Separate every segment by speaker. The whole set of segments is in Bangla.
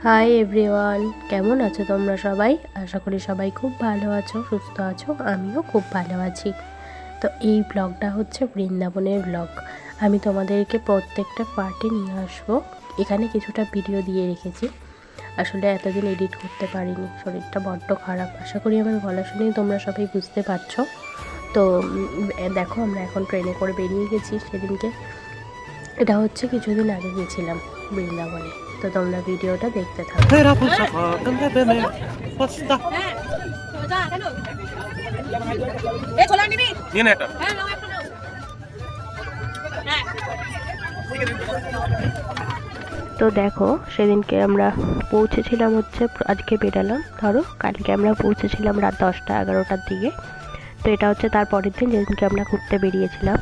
Speaker 1: হাই এভরিওয়ান, কেমন আছো তোমরা সবাই? আশা করি সবাই খুব ভালো আছো, সুস্থ আছো। আমিও খুব ভালো আছি। তো এই ব্লগটা হচ্ছে বৃন্দাবনের ব্লগ। আমি তোমাদেরকে প্রত্যেকটা পার্টে নিয়ে আসবো। এখানে কিছুটা ভিডিও দিয়ে রেখেছি। আসলে এতদিন এডিট করতে পারিনি, শরীরটা বড্ড খারাপ। আশা করি আমার গলা শুনেই তোমরা সবাই বুঝতে পারছো। তো দেখো, আমরা এখন ট্রেনে করে বেরিয়ে গেছি সেদিনকে। এটা হচ্ছে কিছুদিন আগে গিয়েছিলাম বৃন্দাবনে। তো তোমরা ভিডিওটা দেখতে থাকো। তো দেখো, সেদিনকে আমরা পৌঁছেছিলাম হচ্ছে, আজকে বেরালাম ধরো, কালকে আমরা পৌঁছেছিলাম রাত 10টা-11টার দিকে। তো এটা হচ্ছে তার পরের দিন, যেদিনকে আমরা ঘুরতে বেরিয়েছিলাম।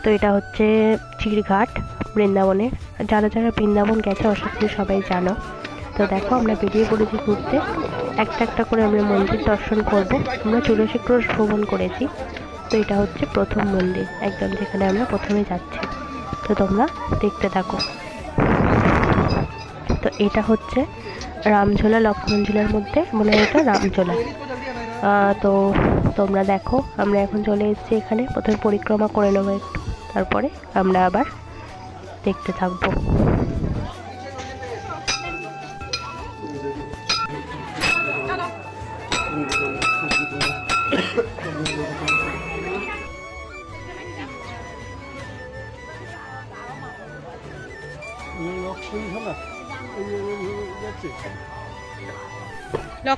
Speaker 1: তো এটা হচ্ছে চিড়ঘাট বৃন্দাবনের। যারা যারা বৃন্দাবন গেছে আশা করি সবাই জানো। তো দেখো, আমরা বেরিয়ে পড়েছি ঘুরতে। একটা একটা করে আমরা মন্দির দর্শন করব। আমরা তুলসী ক্রোশ ভ্রমণ করেছি। তো এটা হচ্ছে প্রথম মন্দির একদম, যেখানে আমরা প্রথমে যাচ্ছি। তো তোমরা দেখতে থাকো। তো এটা হচ্ছে রামঝোলা লক্ষ্মণঝোলার মধ্যে, মনে হয় এটা রামঝোলা। তো তোমরা দেখো, আমরা এখন চলে এসেছি এখানে। প্রথমে পরিক্রমা করে নেবো একটু, তারপরে আমরা আবার দেখতে থাকবো।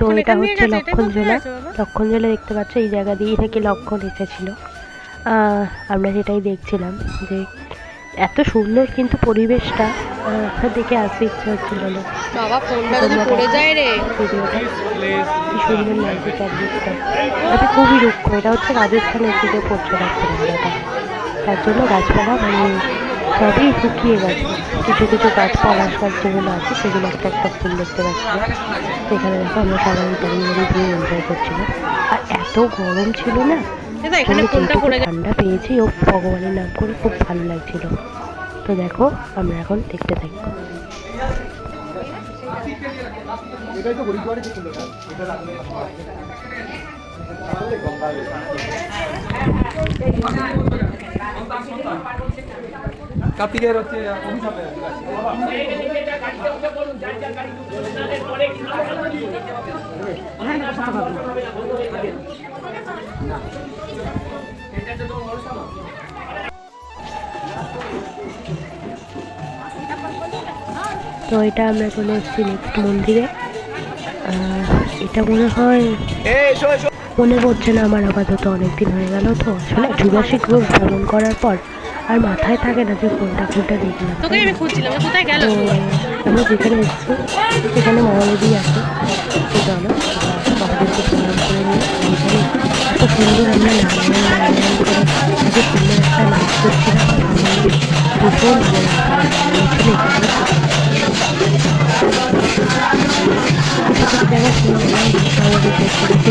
Speaker 1: তো এটা হচ্ছে লক্ষণঝোলা। লক্ষণঝোলা দেখতে পাচ্ছ, এই জায়গা দিয়েই নাকি লক্ষণ এসেছিল। আমরা যেটাই দেখছিলাম যে এত সুন্দর কিন্তু পরিবেশটা দেখে আসতে ইচ্ছে হচ্ছিল না।
Speaker 2: বাবা ফোনটা যদি পড়ে যায় রে।
Speaker 1: ভিডিওটা কি সুন্দর লাগছে চারদিকটা। এটা খুবই রুক্ষ। এটা হচ্ছে রাজস্থানের দিকে পড়ছে রাস্তাটা, তার জন্য গাছপালা মানে সবই শুকিয়ে গেছে। কিছু কিছু গাছ পলাশ গাছ যেগুলো আছে সেগুলো একটা একটা ফুল দেখতে পাচ্ছি। সেখানে দেখো আমরা সবাই দাঁড়িয়ে দাঁড়িয়ে এনজয় করছিলাম। আর এত গরম ছিল না, ঠান্ডা পেয়েছি ও ভগবানের নাম করে খুব ভালো লাগছিল। তো দেখো, আমরা এখন দেখতে থাকি।
Speaker 3: কার্তিকের হচ্ছে অভিশাপে
Speaker 1: তো এটা আমরা চলে এসেছি নেক্সট মন্দিরে। এটা মনে হয়, মনে পড়ছে না আমার আপাতত, অনেকদিন হয়ে গেল। তো আসলে জুরাসিক রোড ভ্রমণ করার পর আর মাথায় থাকে না যে কোনটা দেখলাম। তো আমরা যেখানে এসেছি সেখানে মহাদেবী আছে। তো চলো মহাদেবকে প্রণাম করে নিয়ে এখানে এত সুন্দর আমরা নারায়ণ করে এত সুন্দর একটা নাচ করছিলাম। ভীষণ ভালো লাগছিল। কিছু জায়গা ছিল আমাদের করতে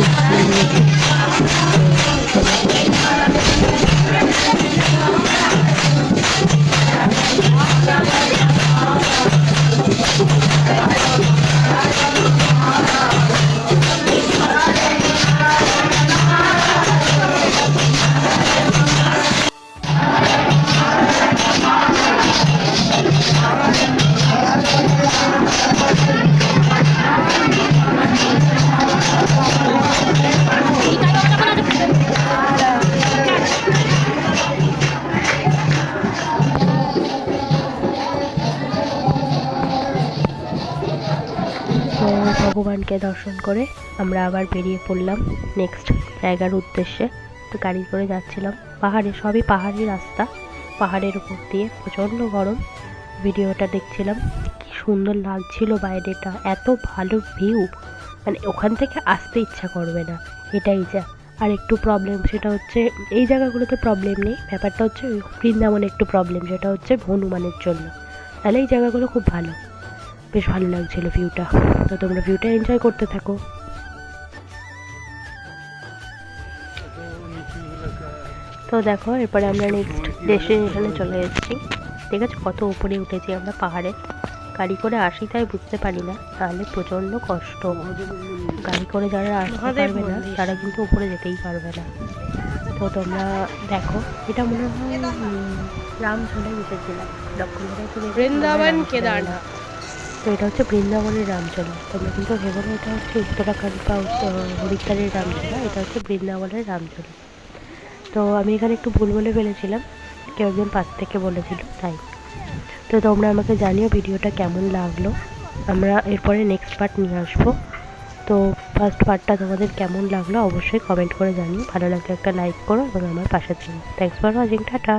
Speaker 1: ভগবানকে দর্শন করে আমরা আবার বেরিয়ে পড়লাম নেক্সট জায়গার উদ্দেশ্যে। তো গাড়ি করে যাচ্ছিলাম পাহাড়ে, সবই পাহাড়ি রাস্তা, পাহাড়ের উপর দিয়ে প্রচণ্ড গরম। ভিডিওটা দেখছিলাম, কি সুন্দর লাগছিল বাইরেটা, এত ভালো ভিউ, মানে ওখান থেকে আসতে ইচ্ছা করবে না। এটাই যা আর একটু প্রবলেম, সেটা হচ্ছে এই জায়গাগুলোতে প্রবলেম নেই, ব্যাপারটা হচ্ছে বৃন্দাবনে একটু প্রবলেম, সেটা হচ্ছে হনুমানের জন্য। তাহলে এই জায়গাগুলো খুব ভালো, বেশ ভালো লাগছিল ভিউটা। তো তোমরা ভিউটা এনজয় করতে থাকো। তো দেখো, এরপরে আমরা নেক্সট ডেস্টিনেশনে চলে এসেছি। ঠিক আছে, কত উপরে উঠেছি আমরা পাহাড়ে। গাড়ি করে আসি তাই বুঝতে পারি না, তাহলে প্রচণ্ড কষ্ট। গাড়ি করে যারা আসতে
Speaker 2: মহাদেব
Speaker 1: পারবে না
Speaker 2: মন্দির।
Speaker 1: তারা কিন্তু উপরে যেতেই পারবে না। তো তোমরা দেখো, এটা মনে হয় রামঝোলে উঠেছিলাম, লক্ষ্মণঝোলায় তো দেখেছি,
Speaker 2: বৃন্দাবন
Speaker 1: রামঝোলা
Speaker 2: কেদারনাথ।
Speaker 1: তো এটা হচ্ছে বৃন্দাবনের রামঝোলা। তোমরা কিন্তু ভেবো না এটা হচ্ছে উত্তরাখণ্ড বা হরিদ্বারের রামঝোলা, এটা হচ্ছে বৃন্দাবনের রামঝোলা। তো আমি এখানে একটু ভুল বলে ফেলেছিলাম, কেউ একজন পাশ থেকে বলেছিল তাই। তো তোমরা আমাকে জানিও ভিডিওটা কেমন লাগলো। আমরা এরপরে নেক্সট পার্ট নিয়ে আসবো। তো ফার্স্ট পার্টটা তোমাদের কেমন লাগলো অবশ্যই কমেন্ট করে জানিও। ভালো লাগলে একটা লাইক করো এবং আমার পাশে থেকো। Thanks for watching, tata.